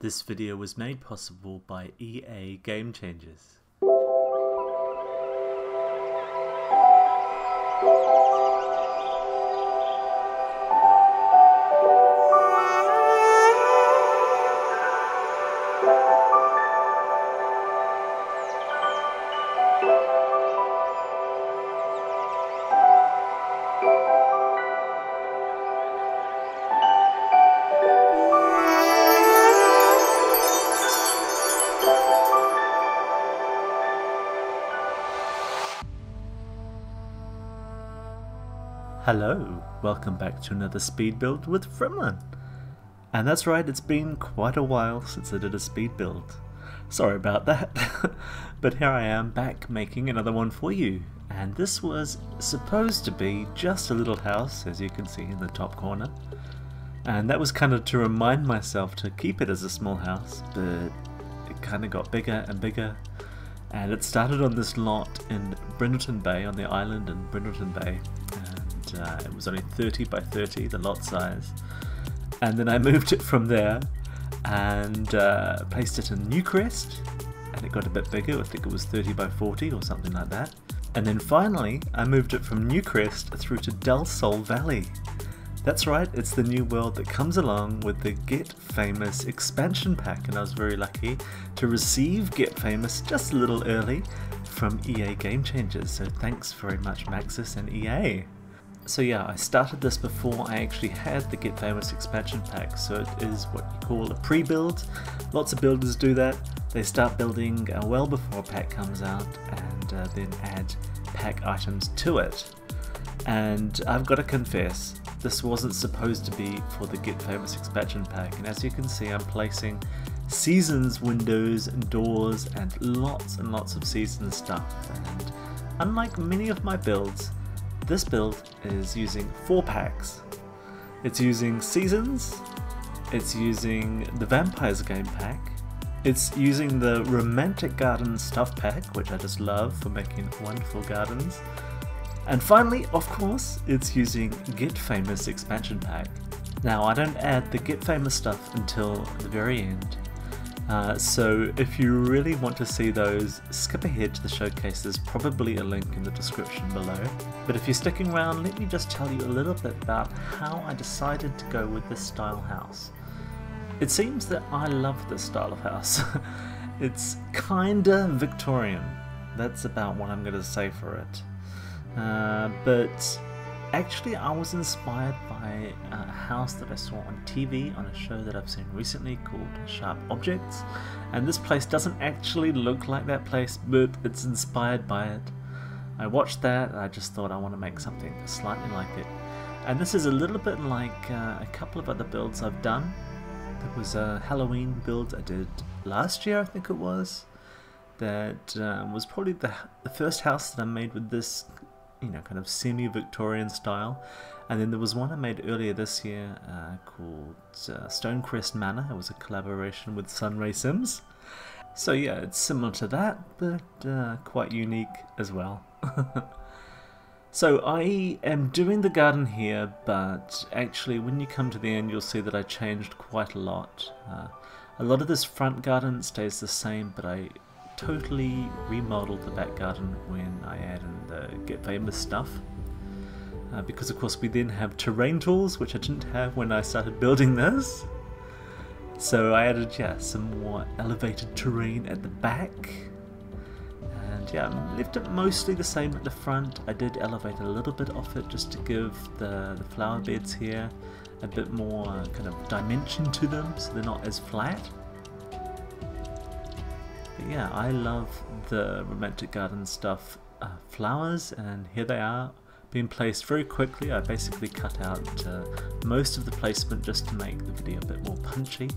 This video was made possible by EA Game Changers. Hello, welcome back to another speed build with Frimlin. And that's right, it's been quite a while since I did a speed build. Sorry about that, but here I am back making another one for you. And this was supposed to be just a little house, as you can see in the top corner. And that was kind of to remind myself to keep it as a small house, but it kind of got bigger and bigger. And it started on this lot in Brindleton Bay, on the island in Brindleton Bay. It was only 30 by 30, the lot size, and then I moved it from there and placed it in Newcrest, and it got a bit bigger. I think it was 30 by 40 or something like that. And then finally I moved it from Newcrest through to Del Sol Valley. That's right, it's the new world that comes along with the Get Famous expansion pack, and I was very lucky to receive Get Famous just a little early from EA Game Changers, so thanks very much Maxis and EA. So yeah, I started this before I actually had the Get Famous expansion pack, so it is what you call a pre-build. Lots of builders do that. They start building well before a pack comes out and then add pack items to it. And I've got to confess, this wasn't supposed to be for the Get Famous expansion pack, and as you can see I'm placing seasons windows and doors and lots of season stuff. And unlike many of my builds, this build is using 4 packs. It's using Seasons, it's using the Vampires game pack, it's using the Romantic Garden stuff pack, which I just love for making wonderful gardens, and finally, of course, it's using Get Famous expansion pack. Now, I don't add the Get Famous stuff until the very end. So if you really want to see those, skip ahead to the showcase. There's probably a link in the description below. But if you're sticking around, let me just tell you a little bit about how I decided to go with this style house. It seems that I love this style of house. It's kinda Victorian. That's about what I'm going to say for it. But actually I was inspired by a house that I saw on TV on a show that I've seen recently called Sharp Objects, and this place doesn't actually look like that place, but it's inspired by it. I watched that and I just thought I want to make something slightly like it, and this is a little bit like a couple of other builds I've done. There was a Halloween build I did last year, I think it was, that was probably the first house that I made with this, you know, kind of semi-Victorian style. And then there was one I made earlier this year called Stonecrest Manor. It was a collaboration with Sunray Sims. So yeah, it's similar to that, but quite unique as well. So I am doing the garden here, but actually when you come to the end you'll see that I changed quite a lot. A lot of this front garden stays the same, but I totally remodeled the back garden when I added in the Get Famous stuff. Because of course we then have terrain tools, which I didn't have when I started building this. So I added, yeah, some more elevated terrain at the back. And yeah, I left it mostly the same at the front. I did elevate a little bit off it just to give the flower beds here a bit more kind of dimension to them, so they're not as flat. But yeah, I love the Romantic Garden stuff flowers, and here they are being placed very quickly. I basically cut out most of the placement just to make the video a bit more punchy.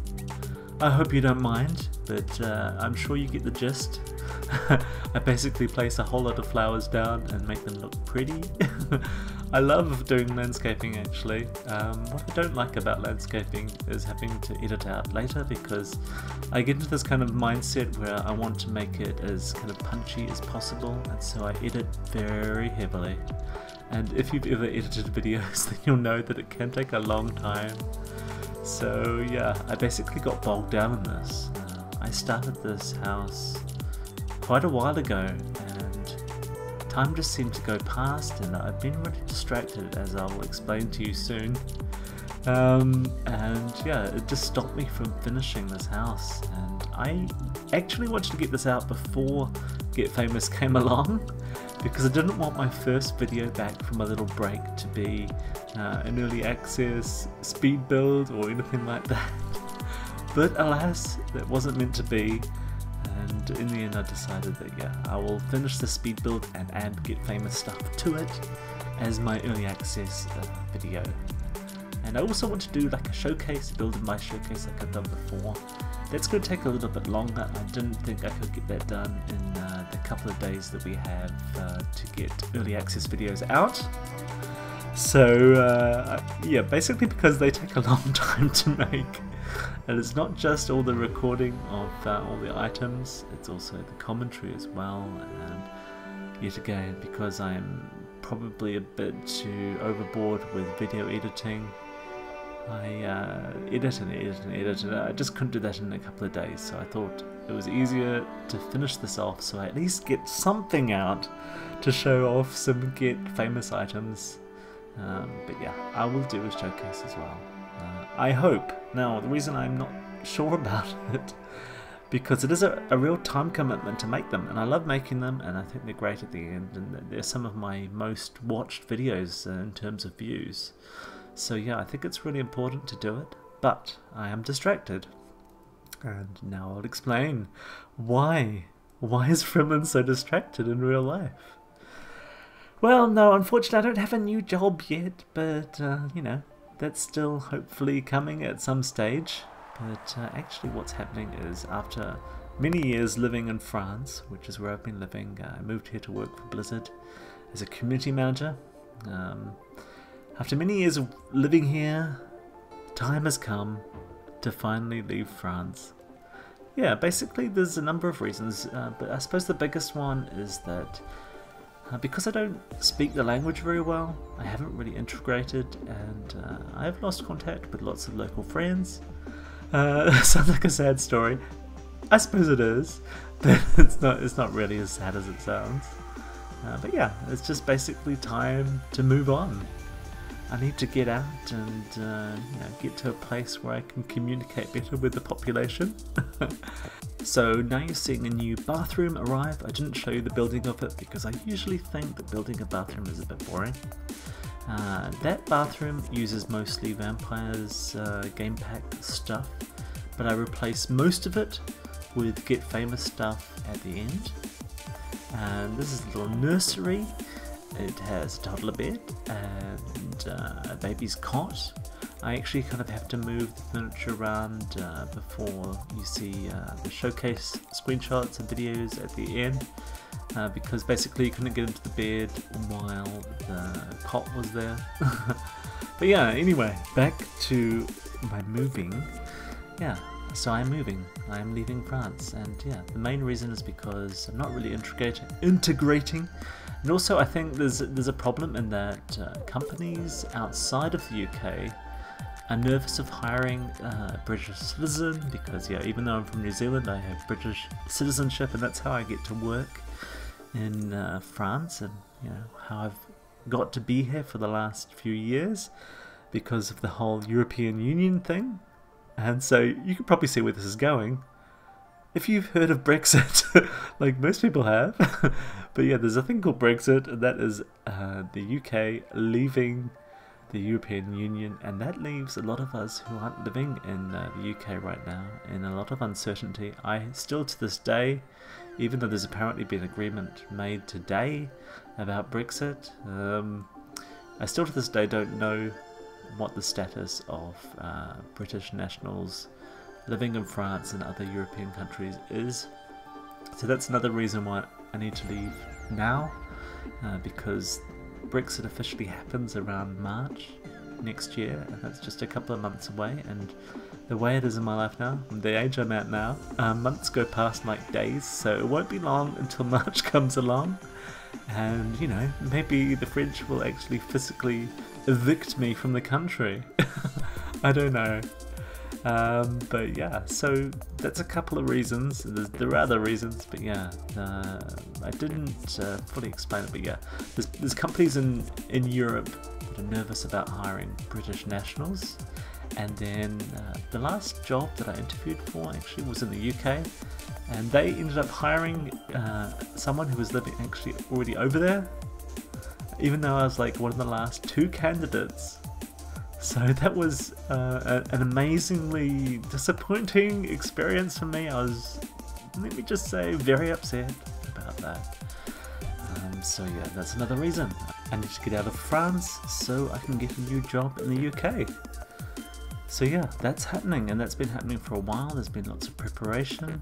I hope you don't mind, but I'm sure you get the gist. I basically place a whole lot of flowers down and make them look pretty. I love doing landscaping actually. What I don't like about landscaping is having to edit out later, because I get into this kind of mindset where I want to make it as kind of punchy as possible, and so I edit very heavily. And if you've ever edited videos, then you'll know that it can take a long time. So yeah, I basically got bogged down in this. I started this house quite a while ago, and time just seemed to go past, and I've been really distracted, as I'll explain to you soon. And yeah, it just stopped me from finishing this house, and I actually wanted to get this out before Get Famous came along, because I didn't want my first video back from a little break to be an early access speed build or anything like that. But alas, that wasn't meant to be, and in the end I decided that yeah, I will finish the speed build and add Get Famous stuff to it as my early access video. And I also want to do like a showcase, build in my showcase like I've done before. That's going to take a little bit longer. I didn't think I could get that done in the couple of days that we have to get early access videos out. So yeah, basically because they take a long time to make. And it's not just all the recording of all the items, it's also the commentary as well. And yet again, because I'm probably a bit too overboard with video editing, I edit and edit and edit, and I just couldn't do that in a couple of days, so I thought it was easier to finish this off so I at least get something out to show off some Get Famous items. But yeah, I will do a showcase as well. I hope. Now, the reason I'm not sure about it, because it is a real time commitment to make them, and I love making them, and I think they're great at the end, and they're some of my most watched videos in terms of views. So yeah, I think it's really important to do it, but I am distracted. And now I'll explain why. Why is Frimlin so distracted in real life? Well, no, unfortunately I don't have a new job yet, but you know, that's still hopefully coming at some stage. But actually what's happening is, after many years living in France, which is where I've been living, I moved here to work for Blizzard as a community manager. After many years of living here, time has come to finally leave France. Yeah, basically there's a number of reasons, but I suppose the biggest one is that because I don't speak the language very well, I haven't really integrated, and I have lost contact with lots of local friends. Sounds like a sad story. I suppose it is, but it's not really as sad as it sounds. But yeah, it's just basically time to move on. I need to get out and you know, get to a place where I can communicate better with the population. So now you're seeing a new bathroom arrive. I didn't show you the building of it because I usually think that building a bathroom is a bit boring. That bathroom uses mostly Vampires game pack stuff, but I replaced most of it with Get Famous stuff at the end. And this is a little nursery. It has a toddler bed and a baby's cot. I actually kind of have to move the furniture around before you see the showcase screenshots and videos at the end, because basically you couldn't get into the bed while the cot was there. But yeah, anyway, back to my moving. Yeah, so I'm moving. I'm leaving France, and yeah, the main reason is because I'm not really integrating. And also I think there's a problem in that companies outside of the UK are nervous of hiring a British citizen, because yeah, even though I'm from New Zealand, I have British citizenship, and that's how I get to work in France, and you know, how I've got to be here for the last few years because of the whole European Union thing. And so you can probably see where this is going. If you've heard of Brexit, like most people have, but yeah, there's a thing called Brexit, and that is the UK leaving the European Union, and that leaves a lot of us who aren't living in the UK right now in a lot of uncertainty. I still to this day, even though there's apparently been an agreement made today about Brexit, I still to this day don't know what the status of British nationals living in France and other European countries is. So that's another reason why I need to leave now, because Brexit officially happens around March next year, and that's just a couple of months away. And the way it is in my life now, the age I'm at now, months go past like days, so it won't be long until March comes along, and you know, maybe the French will actually physically evict me from the country. I don't know. But yeah, so that's a couple of reasons. There are other reasons, but yeah, I didn't fully explain it. But yeah, there's companies in Europe that are nervous about hiring British nationals. And then the last job that I interviewed for actually was in the UK, and they ended up hiring someone who was living actually already over there, even though I was like one of the last 2 candidates. So that was an amazingly disappointing experience for me. I was, let me just say, very upset about that. So yeah, that's another reason. I need to get out of France so I can get a new job in the UK. So yeah, that's happening, and that's been happening for a while. There's been lots of preparation,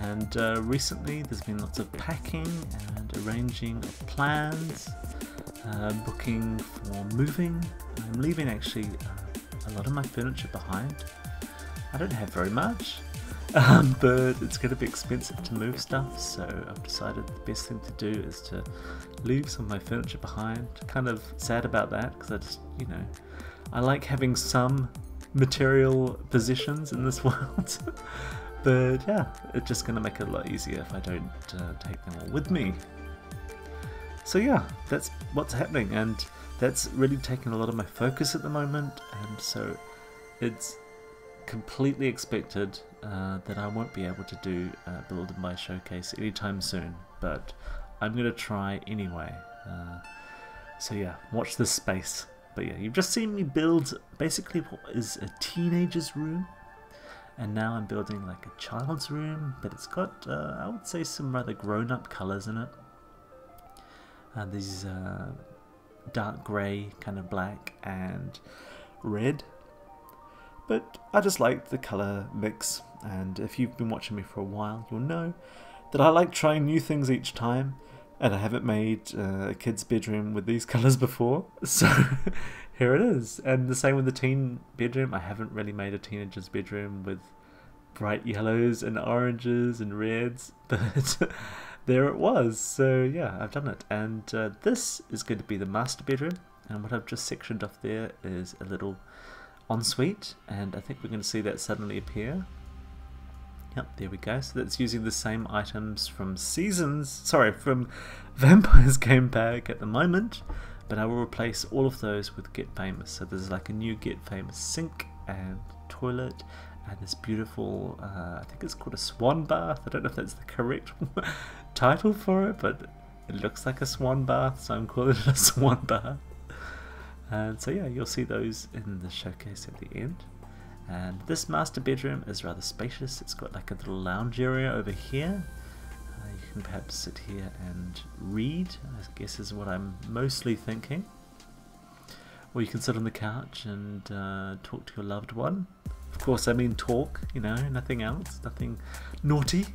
and recently there's been lots of packing and arranging of plans, booking for moving. I'm leaving actually a lot of my furniture behind. I don't have very much, but it's going to be expensive to move stuff, so I've decided the best thing to do is to leave some of my furniture behind. Kind of sad about that, because I just, you know, I like having some material possessions in this world. But yeah, it's just going to make it a lot easier if I don't take them all with me. So yeah, that's what's happening, and that's really taken a lot of my focus at the moment, and so it's completely expected that I won't be able to do Build in My Showcase anytime soon, but I'm going to try anyway. So yeah, watch this space. But yeah, you've just seen me build basically what is a teenager's room, and now I'm building like a child's room, but it's got, I would say, some rather grown-up colours in it. These dark grey, kind of black and red, but I just like the colour mix, and if you've been watching me for a while, you'll know that I like trying new things each time, and I haven't made a kid's bedroom with these colours before, so here it is. And the same with the teen bedroom. I haven't really made a teenager's bedroom with bright yellows and oranges and reds, but there it was. So yeah, I've done it, and this is going to be the master bedroom, and what I've just sectioned off there is a little ensuite, and I think we're going to see that suddenly appear. Yep, there we go. So that's using the same items from from Vampire's Game Pack at the moment, but I will replace all of those with Get Famous. So there's like a new Get Famous sink and toilet, and this beautiful, I think it's called a swan bath. I don't know if that's the correct title for it, but it looks like a swan bath, so I'm calling it a swan bath. And so yeah, you'll see those in the showcase at the end. And this master bedroom is rather spacious. It's got like a little lounge area over here. You can perhaps sit here and read, I guess is what I'm mostly thinking. Or you can sit on the couch and talk to your loved one. Of course, I mean talk, you know, nothing else, nothing naughty.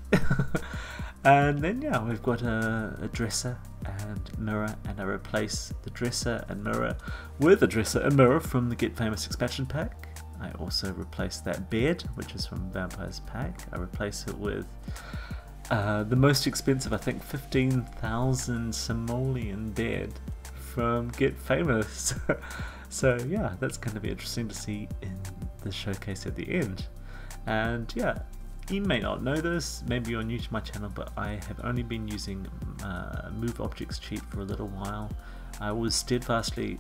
And then yeah, we've got a dresser and mirror, and I replace the dresser and mirror with a dresser and mirror from the Get Famous expansion pack. I also replace that bed, which is from Vampire's pack. I replace it with the most expensive, I think, 15,000 simoleon bed from Get Famous. So yeah, that's going to be interesting to see in the showcase at the end. And yeah, you may not know this, maybe you're new to my channel, but I have only been using Move Objects cheat for a little while. I was steadfastly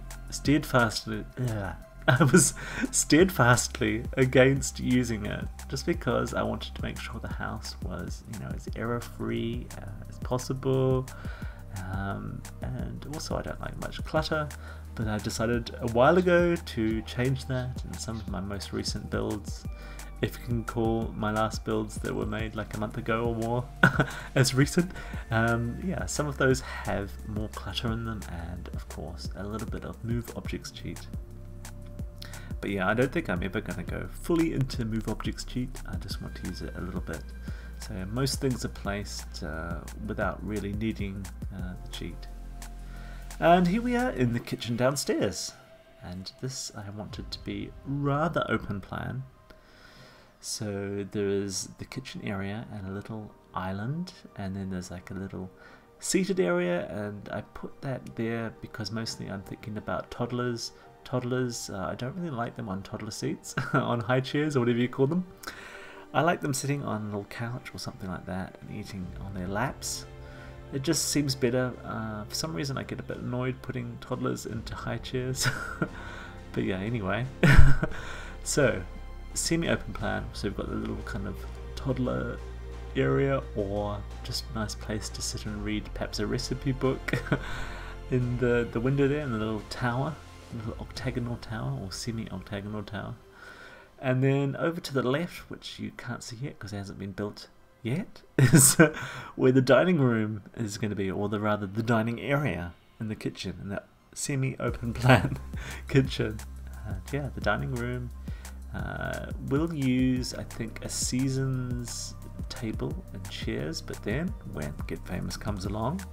against using it, just because I wanted to make sure the house was, you know, as error-free as possible, and also I don't like much clutter. But I decided a while ago to change that in some of my most recent builds, if you can call my last builds that were made like a month ago or more as recent. Yeah, some of those have more clutter in them, and of course a little bit of Move Objects cheat. But yeah, I don't think I'm ever going to go fully into Move Objects cheat. I just want to use it a little bit. So most things are placed without really needing the cheat. And here we are in the kitchen downstairs. And this I wanted to be rather open plan. So there is the kitchen area and a little island, and then there's like a little seated area, and I put that there because mostly I'm thinking about toddlers toddlers. I don't really like them on toddler seats, on high chairs or whatever you call them. I like them sitting on a little couch or something like that and eating on their laps. It just seems better. For some reason I get a bit annoyed putting toddlers into high chairs. But yeah, anyway. So, semi-open plan. So we've got the little kind of toddler area, or just a nice place to sit and read perhaps a recipe book in the window there, in the little tower, little octagonal tower or semi-octagonal tower. And then over to the left, which you can't see yet because it hasn't been built yet, is where the dining room is going to be, or rather the dining area in the kitchen, in that semi-open plan kitchen. Yeah, the dining room. We'll use, I think, a seasons table and chairs, but then when Get Famous comes along,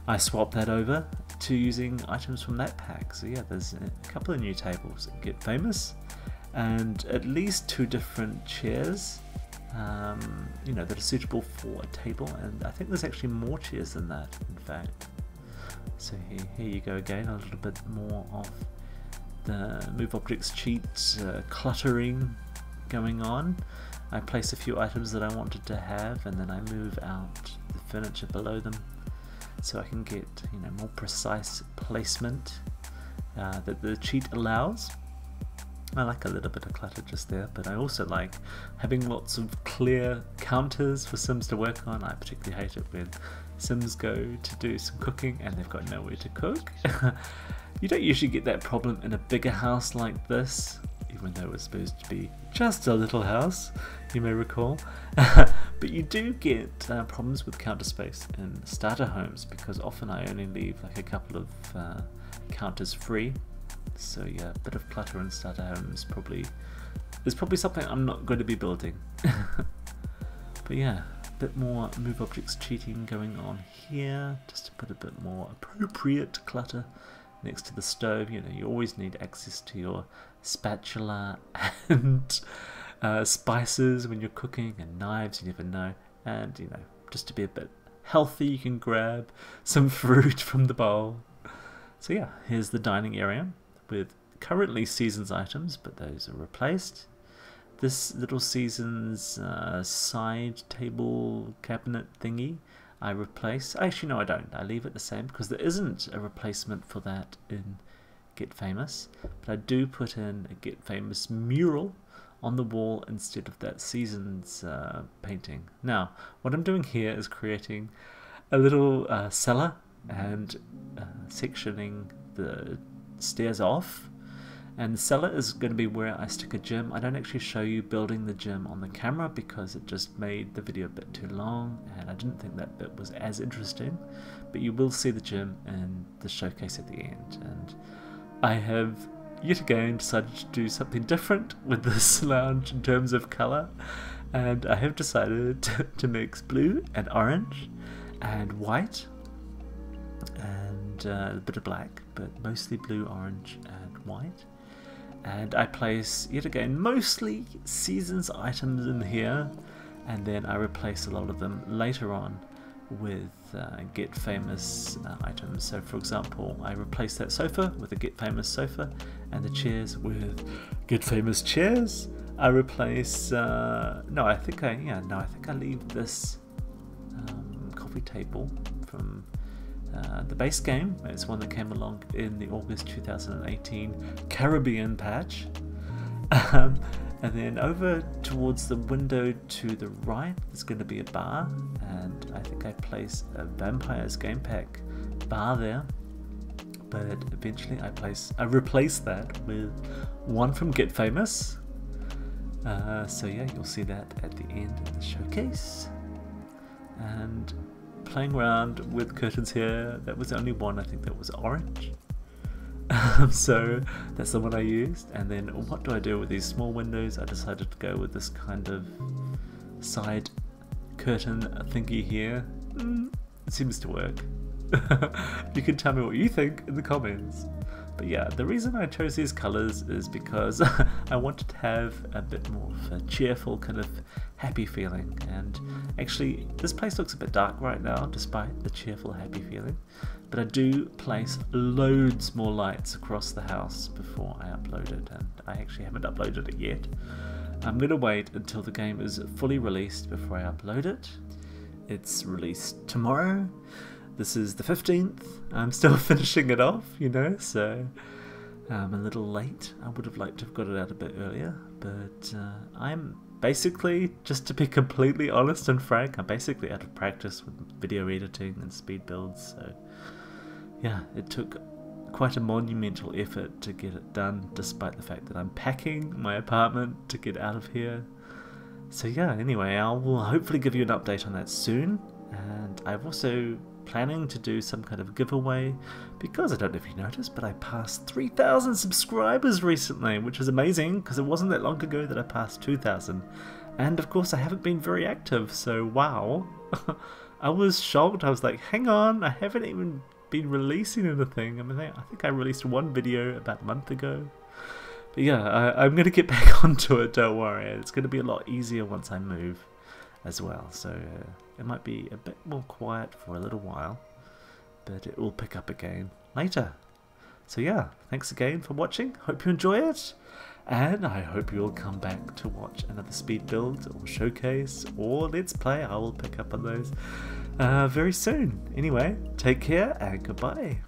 I swap that over to using items from that pack. So yeah, there's a couple of new tables at Get Famous, and at least 2 different chairs, you know, that are suitable for a table, and I think there's actually more chairs than that, in fact. So here you go again, a little bit more of the Move Objects cheat cluttering going on. I place a few items that I wanted to have, and then I move out the furniture below them so I can get, you know, more precise placement that the cheat allows. I like a little bit of clutter just there, but I also like having lots of clear counters for Sims to work on. I particularly hate it when Sims go to do some cooking and they've got nowhere to cook. You don't usually get that problem in a bigger house like this, even though it's supposed to be just a little house, you may recall. But you do get problems with counter space in starter homes, because often I only leave like a couple of counters free. So yeah, a bit of clutter in starter homes is probably something I'm not going to be building. But yeah, a bit more Move Objects cheating going on here, just to put a bit more appropriate clutter next to the stove. You know, you always need access to your spatula and spices when you're cooking, and knives, you never know. And you know, just to be a bit healthy, you can grab some fruit from the bowl. So yeah, here's the dining area with currently seasons items, but those are replaced. This little seasons side table cabinet thingy I replace. Actually no, I don't. I leave it the same because there isn't a replacement for that in Get Famous. But I do put in a Get Famous mural on the wall instead of that seasons painting. Now, what I'm doing here is creating a little cellar and sectioning the stairs off, and the cellar is going to be where I stick a gym. I don't actually show you building the gym on the camera because it just made the video a bit too long and I didn't think that bit was as interesting, but you will see the gym in the showcase at the end. And I have yet again decided to do something different with this lounge in terms of colour, and I have decided to mix blue and orange and white and a bit of black, but mostly blue, orange and white. And I place, yet again, mostly seasons items in here, and then I replace a lot of them later on with Get Famous items. So for example, I replace that sofa with a Get Famous sofa, and the chairs with Get Famous chairs. I replace I think I leave this coffee table from the base game. It's one that came along in the August 2018 Caribbean patch. And then over towards the window to the right there's going to be a bar, and I think I place a Vampires game pack bar there, but eventually I replace that with one from Get Famous. So yeah, you'll see that at the end of the showcase. And playing around with curtains here, that was the only one I think that was orange. So that's the one I used. And then what do I do with these small windows? I decided to go with this kind of side curtain thingy here. It seems to work. You can tell me what you think in the comments. But yeah, the reason I chose these colours is because I wanted to have a bit more of a cheerful kind of happy feeling, and actually this place looks a bit dark right now despite the cheerful happy feeling, but I do place loads more lights across the house before I upload it, and I actually haven't uploaded it yet. I'm going to wait until the game is fully released before I upload it. It's released tomorrow. This is the 15th. I'm still finishing it off, you know, so I'm a little late. I would have liked to have got it out a bit earlier, but I'm basically, just to be completely honest and frank, I'm basically out of practice with video editing and speed builds, so yeah, it took quite a monumental effort to get it done, despite the fact that I'm packing my apartment to get out of here. So yeah, anyway, I will hopefully give you an update on that soon, and I've also planning to do some kind of giveaway, because I don't know if you noticed, but I passed 3,000 subscribers recently, which is amazing because it wasn't that long ago that I passed 2,000, and of course I haven't been very active, so wow. I was shocked. I was like, hang on, I haven't even been releasing anything. I mean, I think I released one video about a month ago. But yeah, I'm going to get back onto it, don't worry. It's going to be a lot easier once I move as well, so it might be a bit more quiet for a little while, but it will pick up again later. So yeah, thanks again for watching, hope you enjoy it, and I hope you'll come back to watch another speed build or showcase or let's play. I will pick up on those very soon. Anyway, take care and goodbye.